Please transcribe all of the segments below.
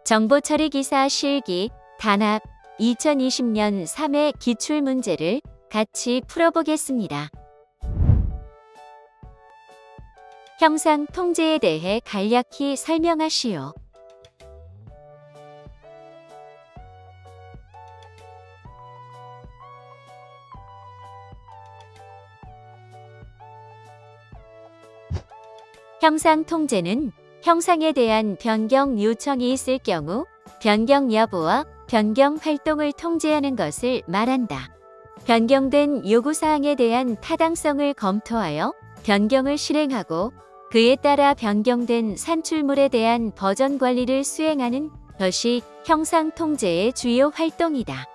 정보처리 기사 실기 단합 2020년 3회 기출문제를 같이 풀어보겠습니다. 형상 통제에 대해 간략히 설명하시오. 형상 통제는 형상에 대한 변경 요청이 있을 경우 변경 여부와 변경 활동을 통제하는 것을 말한다. 변경된 요구사항에 대한 타당성을 검토하여 변경을 실행하고 그에 따라 변경된 산출물에 대한 버전 관리를 수행하는 것이 형상 통제의 주요 활동이다.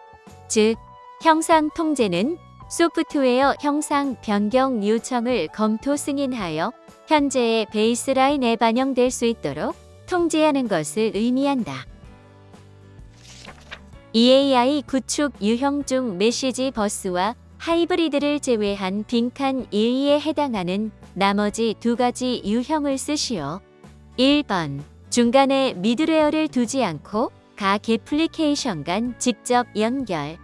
즉, 형상 통제는 소프트웨어 형상 변경 요청을 검토 승인하여 현재의 베이스라인에 반영될 수 있도록 통제하는 것을 의미한다. EAI 구축 유형 중 메시지 버스와 하이브리드를 제외한 빈칸 1에 해당하는 나머지 두 가지 유형을 쓰시오. 1번. 중간에 미들웨어를 두지 않고 각 애플리케이션 간 직접 연결.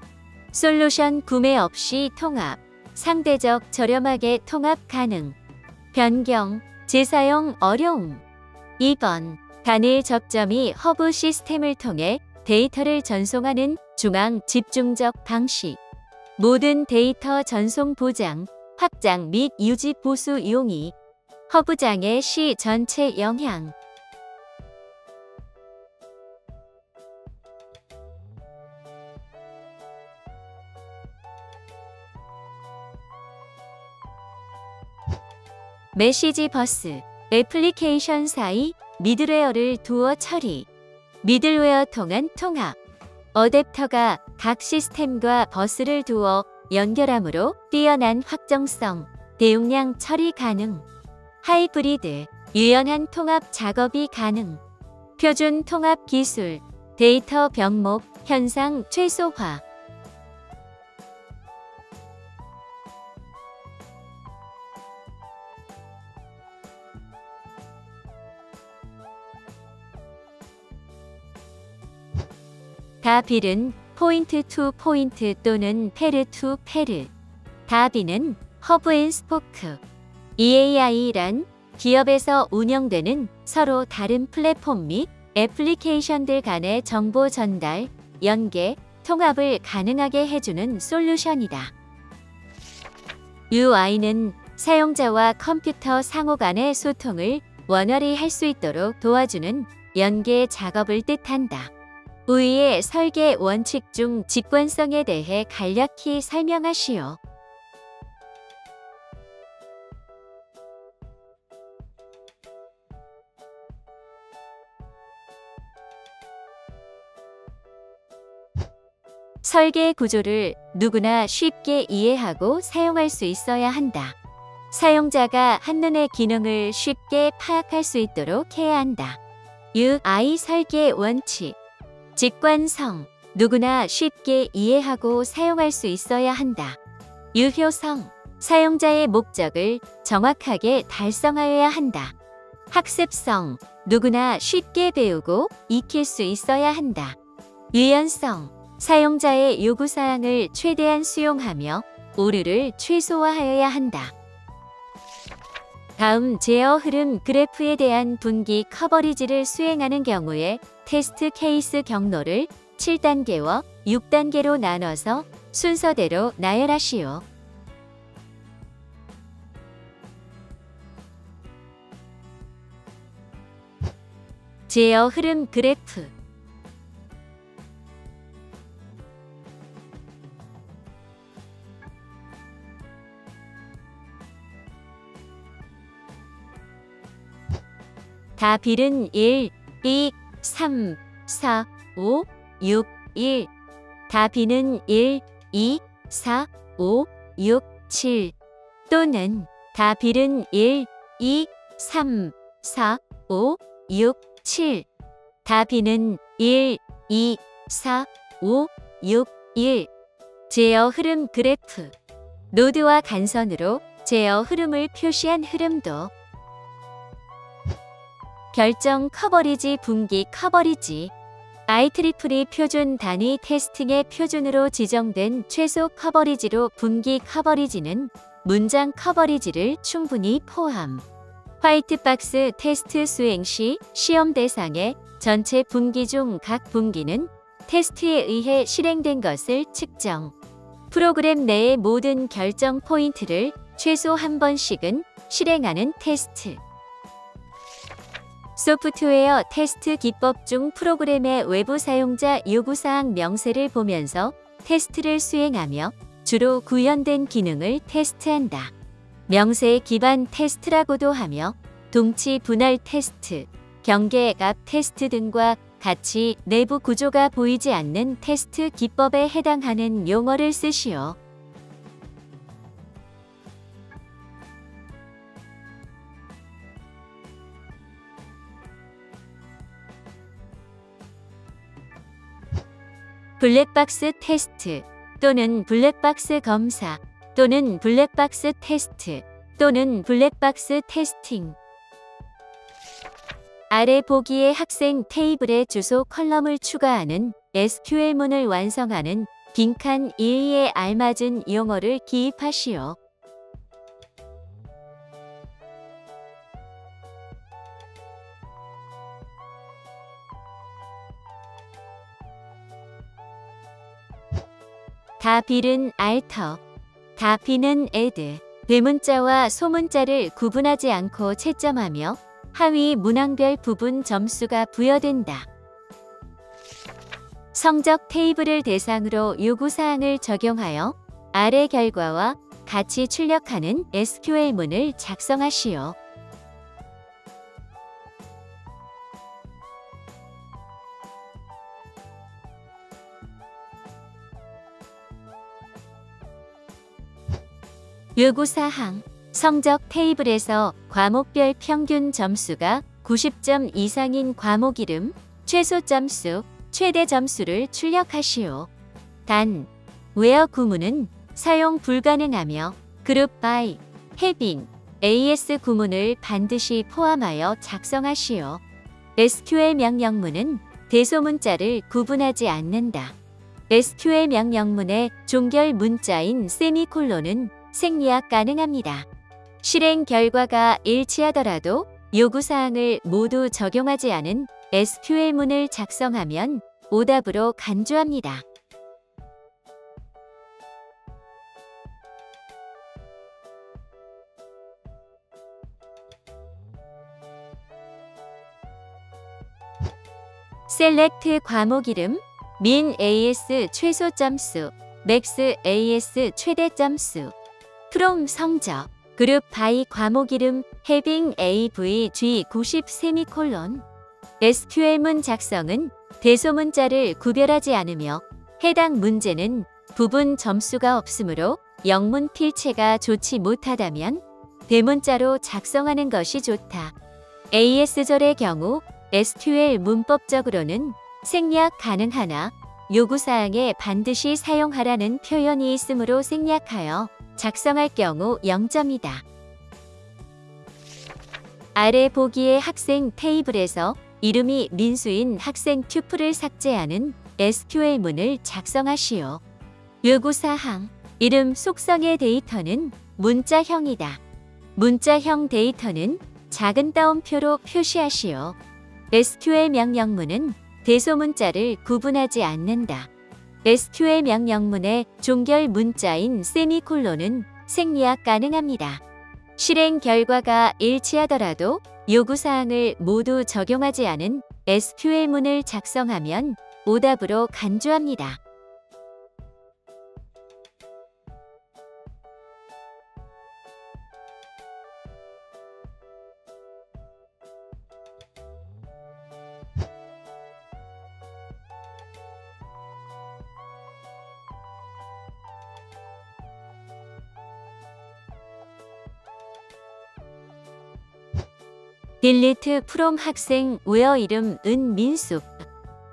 솔루션 구매 없이 통합. 상대적 저렴하게 통합 가능. 변경, 재사용 어려움. 2번. 단일 접점이 허브 시스템을 통해 데이터를 전송하는 중앙 집중적 방식. 모든 데이터 전송 보장, 확장 및 유지 보수 용이. 허브장의 시 전체 영향. 메시지 버스, 애플리케이션 사이 미들웨어를 두어 처리. 미들웨어 통한 통합. 어댑터가 각 시스템과 버스를 두어 연결하므로 뛰어난 확정성, 대용량 처리 가능. 하이브리드, 유연한 통합 작업이 가능. 표준 통합 기술, 데이터 병목, 현상 최소화. 다빌은 포인트 투 포인트 또는 페르 투 페르. 다빌은 허브 앤 스포크. EAI란 기업에서 운영되는 서로 다른 플랫폼 및 애플리케이션들 간의 정보 전달, 연계, 통합을 가능하게 해주는 솔루션이다. UI는 사용자와 컴퓨터 상호 간의 소통을 원활히 할 수 있도록 도와주는 연계 작업을 뜻한다. 위의 설계 원칙 중 직관성에 대해 간략히 설명하시오. 설계 구조를 누구나 쉽게 이해하고 사용할 수 있어야 한다. 사용자가 한눈에 기능을 쉽게 파악할 수 있도록 해야 한다. UI 설계 원칙. 직관성, 누구나 쉽게 이해하고 사용할 수 있어야 한다. 유효성, 사용자의 목적을 정확하게 달성하여야 한다. 학습성, 누구나 쉽게 배우고 익힐 수 있어야 한다. 유연성, 사용자의 요구사항을 최대한 수용하며 오류를 최소화하여야 한다. 다음 제어 흐름 그래프에 대한 분기 커버리지를 수행하는 경우에 테스트 케이스 경로를 7단계와 6단계로 나눠서 순서대로 나열하시오. 제어 흐름 그래프. 다빌은 1, 2, 3, 4, 5, 6, 1. 다빌은 1, 2, 4, 5, 6, 7 또는 다빌은 1, 2, 3, 4, 5, 6, 7. 다빌은 1, 2, 4, 5, 6, 1. 제어 흐름 그래프. 노드와 간선으로 제어 흐름을 표시한 흐름도. 결정 커버리지 분기 커버리지 IEEE 표준 단위 테스팅의 표준으로 지정된 최소 커버리지로 분기 커버리지는 문장 커버리지를 충분히 포함. 화이트박스 테스트 수행 시 시험 대상의 전체 분기 중 각 분기는 테스트에 의해 실행된 것을 측정. 프로그램 내의 모든 결정 포인트를 최소 한 번씩은 실행하는 테스트. 소프트웨어 테스트 기법 중 프로그램의 외부 사용자 요구사항 명세를 보면서 테스트를 수행하며 주로 구현된 기능을 테스트한다. 명세 기반 테스트라고도 하며 동치 분할 테스트, 경계압 테스트 등과 같이 내부 구조가 보이지 않는 테스트 기법에 해당하는 용어를 쓰시오. 블랙박스 테스트 또는 블랙박스 검사 또는 블랙박스 테스트 또는 블랙박스 테스팅. 아래 보기의 학생 테이블에 주소 컬럼을 추가하는 SQL문을 완성하는 빈칸 1에 알맞은 용어를 기입하시오. 다빌은 alter, 다비는 add. 대문자와 소문자를 구분하지 않고 채점하며 하위 문항별 부분 점수가 부여된다. 성적 테이블을 대상으로 요구사항을 적용하여 아래 결과와 같이 출력하는 SQL문을 작성하시오. 요구사항 성적 테이블에서 과목별 평균 점수가 90점 이상인 과목 이름, 최소 점수, 최대 점수를 출력하시오. 단, where 구문은 사용 불가능하며 group by, having, AS 구문을 반드시 포함하여 작성하시오. SQL 명령문은 대소문자를 구분하지 않는다. SQL 명령문의 종결 문자인 세미콜론은 생략 가능합니다. 실행 결과가 일치하더라도 요구사항을 모두 적용하지 않은 SQL문을 작성하면 오답으로 간주합니다. select 과목 이름, min AS 최소 점수, max AS 최대 점수. from 성적, group by 과목 이름, having AVG 90 세미콜론. SQL문 작성은 대소문자를 구별하지 않으며 해당 문제는 부분 점수가 없으므로 영문 필체가 좋지 못하다면 대문자로 작성하는 것이 좋다. AS절의 경우 SQL 문법적으로는 생략 가능하나 요구사항에 반드시 사용하라는 표현이 있으므로 생략하여 작성할 경우 0점이다. 아래 보기의 학생 테이블에서 이름이 민수인 학생 튜플을 삭제하는 SQL문을 작성하시오. 요구사항 이름 속성의 데이터는 문자형이다. 문자형 데이터는 작은 따옴표로 표시하시오. SQL 명령문은 대소문자를 구분하지 않는다. SQL 명령문의 종결 문자인 세미콜론은 생략 가능합니다. 실행 결과가 일치하더라도 요구사항을 모두 적용하지 않은 SQL문을 작성하면 오답으로 간주합니다. delete from 학생 where 이름 은민숙.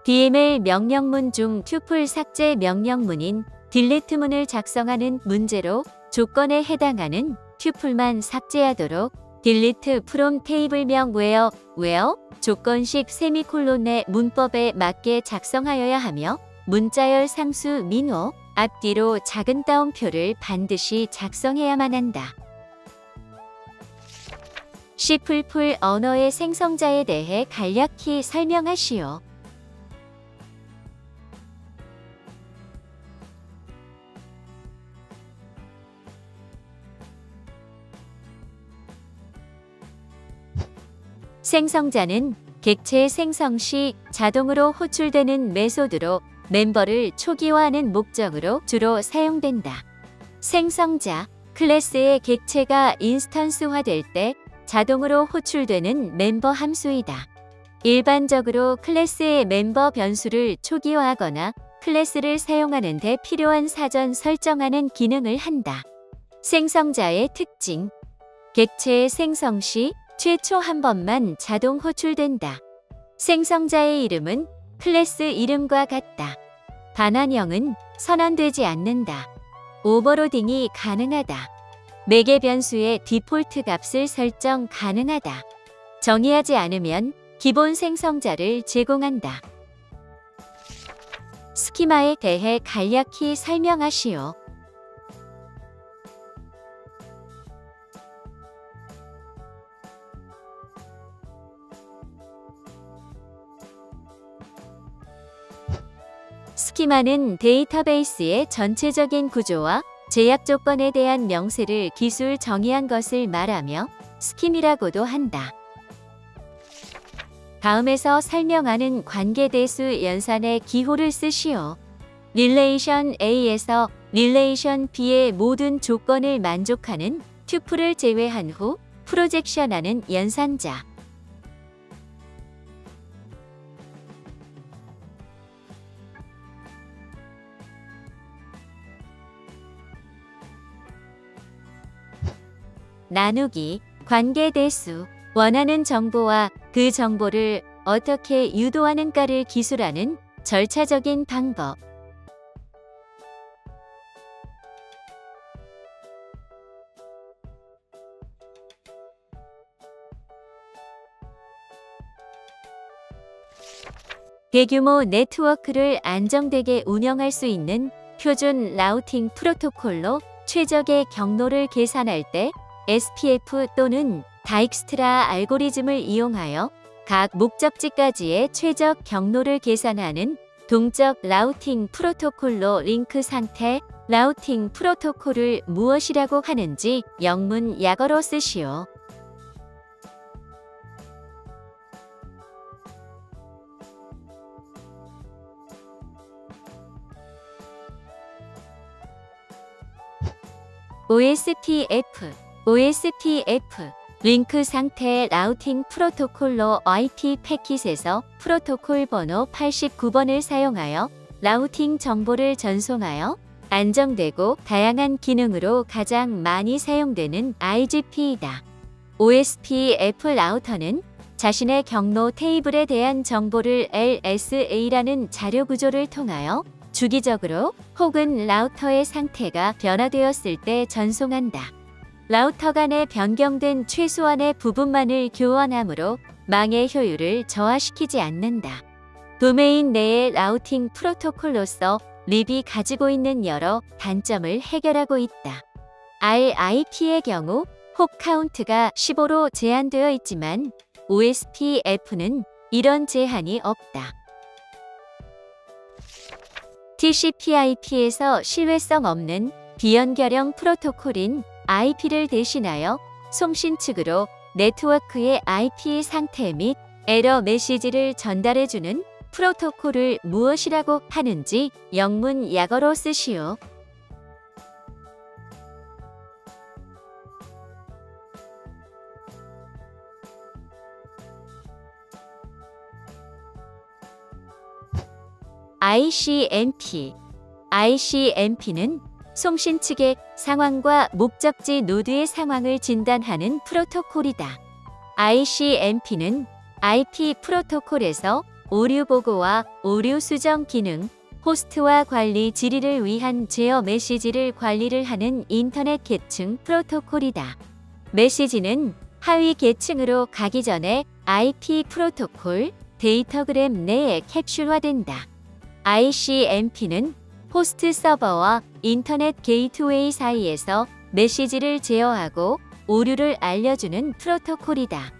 DML 명령문 중 튜플 삭제 명령문인 delete문을 작성하는 문제로 조건에 해당하는 튜플만 삭제하도록 delete from 테이블명 where 조건식 세미콜론의 문법에 맞게 작성하여야 하며 문자열 상수 민호 앞뒤로 작은 따옴표를 반드시 작성해야만 한다. C++ 언어의 생성자에 대해 간략히 설명하시오. 생성자는 객체 생성 시 자동으로 호출되는 메소드로 멤버를 초기화하는 목적으로 주로 사용된다. 생성자, 클래스의 객체가 인스턴스화될 때 자동으로 호출되는 멤버 함수이다. 일반적으로 클래스의 멤버 변수를 초기화하거나 클래스를 사용하는 데 필요한 사전 설정하는 기능을 한다. 생성자의 특징: 객체의 생성 시 최초 한 번만 자동 호출된다. 생성자의 이름은 클래스 이름과 같다. 반환형은 선언되지 않는다. 오버로딩이 가능하다. 매개 변수의 디폴트 값을 설정 가능하다. 정의하지 않으면 기본 생성자를 제공한다. 스키마에 대해 간략히 설명하시오. 스키마는 데이터베이스의 전체적인 구조와 제약 조건에 대한 명세를 기술 정의한 것을 말하며 스킴이라고도 한다. 다음에서 설명하는 관계대수 연산의 기호를 쓰시오. 릴레이션 A에서 릴레이션 B의 모든 조건을 만족하는 튜플을 제외한 후 프로젝션하는 연산자. 나누기, 관계대수, 원하는 정보와 그 정보를 어떻게 유도하는가를 기술하는 절차적인 방법. 대규모 네트워크를 안정되게 운영할 수 있는 표준 라우팅 프로토콜로 최적의 경로를 계산할 때 SPF 또는 다익스트라 알고리즘을 이용하여 각 목적지까지의 최적 경로를 계산하는 동적 라우팅 프로토콜로 링크 상태 라우팅 프로토콜을 무엇이라고 하는지 영문 약어로 쓰시오. OSPF 링크 상태 라우팅 프로토콜로 IP 패킷에서 프로토콜 번호 89번을 사용하여 라우팅 정보를 전송하여 안정되고 다양한 기능으로 가장 많이 사용되는 IGP이다. OSPF 라우터는 자신의 경로 테이블에 대한 정보를 LSA라는 자료 구조를 통하여 주기적으로 혹은 라우터의 상태가 변화되었을 때 전송한다. 라우터 간의 변경된 최소한의 부분만을 교환하므로 망의 효율을 저하시키지 않는다. 도메인 내의 라우팅 프로토콜로서 립이 가지고 있는 여러 단점을 해결하고 있다. RIP의 경우 홉 카운트가 15로 제한되어 있지만 OSPF는 이런 제한이 없다. TCP/IP에서 신뢰성 없는 비연결형 프로토콜인 IP를 대신하여 송신 측으로 네트워크의 IP 상태 및 에러 메시지를 전달해주는 프로토콜을 무엇이라고 하는지 영문 약어로 쓰시오. ICMP는 송신 측의 상황과 목적지 노드의 상황을 진단하는 프로토콜이다. ICMP는 IP 프로토콜에서 오류 보고와 오류 수정 기능, 호스트와 관리 질의를 위한 제어 메시지를 관리를 하는 인터넷 계층 프로토콜이다. 메시지는 하위 계층으로 가기 전에 IP 프로토콜 데이터그램 내에 캡슐화된다. ICMP는 호스트 서버와 인터넷 게이트웨이 사이에서 메시지를 제어하고 오류를 알려주는 프로토콜이다.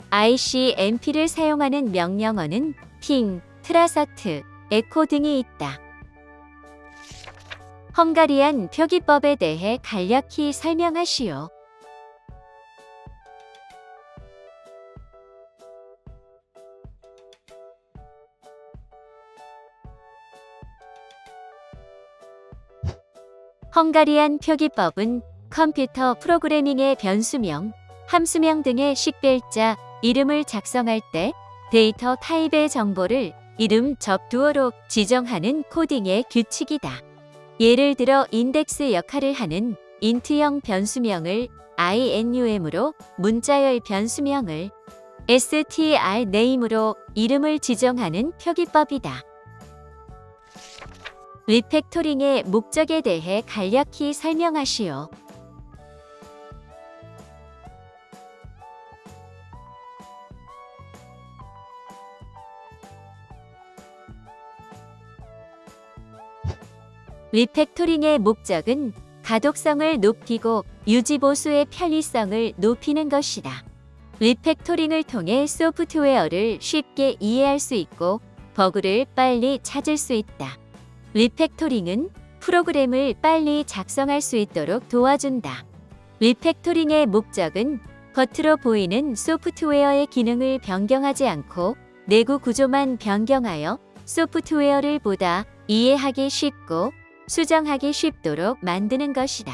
ICMP를 사용하는 명령어는 핑, 트라서트, 에코 등이 있다. 헝가리안 표기법에 대해 간략히 설명하시오. 헝가리안 표기법은 컴퓨터 프로그래밍의 변수명, 함수명 등의 식별자, 이름을 작성할 때 데이터 타입의 정보를 이름 접두어로 지정하는 코딩의 규칙이다. 예를 들어 인덱스 역할을 하는 인트형 변수명을 INUM으로 문자열 변수명을 strname으로 이름을 지정하는 표기법이다. 리팩토링의 목적에 대해 간략히 설명하시오. 리팩토링의 목적은 가독성을 높이고 유지보수의 편리성을 높이는 것이다. 리팩토링을 통해 소프트웨어를 쉽게 이해할 수 있고 버그를 빨리 찾을 수 있다. 리팩토링은 프로그램을 빨리 작성할 수 있도록 도와준다. 리팩토링의 목적은 겉으로 보이는 소프트웨어의 기능을 변경하지 않고 내구 구조만 변경하여 소프트웨어를 보다 이해하기 쉽고 수정하기 쉽도록 만드는 것이다.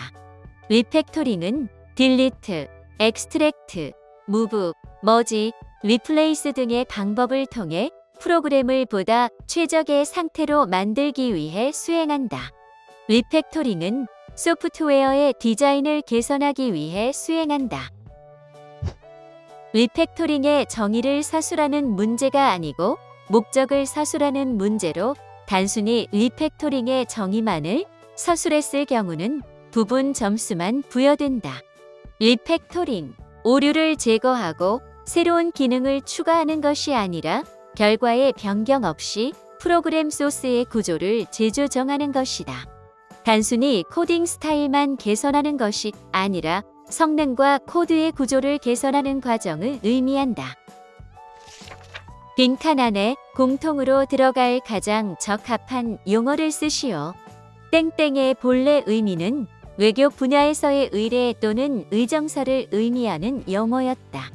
리팩토링은 딜리트, 엑스트랙트, 무브, 머지, 리플레이스 등의 방법을 통해 프로그램을 보다 최적의 상태로 만들기 위해 수행한다. 리팩토링은 소프트웨어의 디자인을 개선하기 위해 수행한다. 리팩토링의 정의를 서술하는 문제가 아니고 목적을 서술하는 문제로 단순히 리팩토링의 정의만을 서술했을 경우는 부분 점수만 부여된다. 리팩토링, 오류를 제거하고 새로운 기능을 추가하는 것이 아니라 결과의 변경 없이 프로그램 소스의 구조를 재조정하는 것이다. 단순히 코딩 스타일만 개선하는 것이 아니라 성능과 코드의 구조를 개선하는 과정을 의미한다. 빈칸 안에 공통으로 들어갈 가장 적합한 용어를 쓰시오. 땡땡의 본래 의미는 외교 분야에서의 의뢰 또는 의정서를 의미하는 용어였다.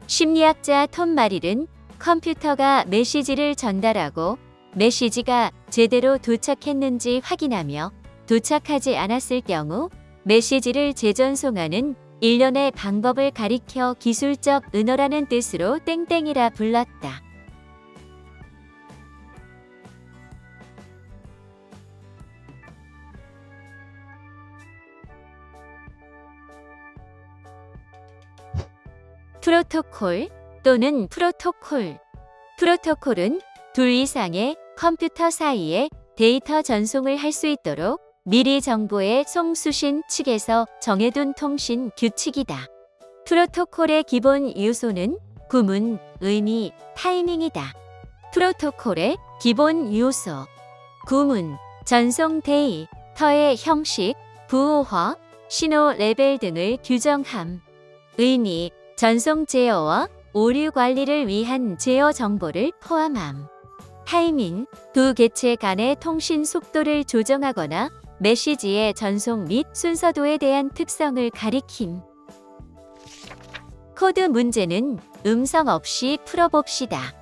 심리학자 톰 마릴은 컴퓨터가 메시지를 전달하고 메시지가 제대로 도착했는지 확인하며 도착하지 않았을 경우 메시지를 재전송하는 일련의 방법을 가리켜 기술적 은어라는 뜻으로 땡땡이라 불렀다. 프로토콜 또는 프로토콜. 프로토콜은 둘 이상의 컴퓨터 사이에 데이터 전송을 할 수 있도록 미리 정보의 송수신 측에서 정해둔 통신 규칙이다. 프로토콜의 기본 요소는 구문, 의미, 타이밍이다. 프로토콜의 기본 요소. 구문, 전송 데이터의 형식, 부호화, 신호 레벨 등을 규정함. 의미, 전송 제어와 오류 관리를 위한 제어 정보를 포함함. 타이밍, 두 개체 간의 통신 속도를 조정하거나 메시지의 전송 및 순서도에 대한 특성을 가리킴. 코드 문제는 음성 없이 풀어봅시다.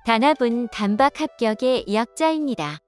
단합은 단박 합격의 약자입니다.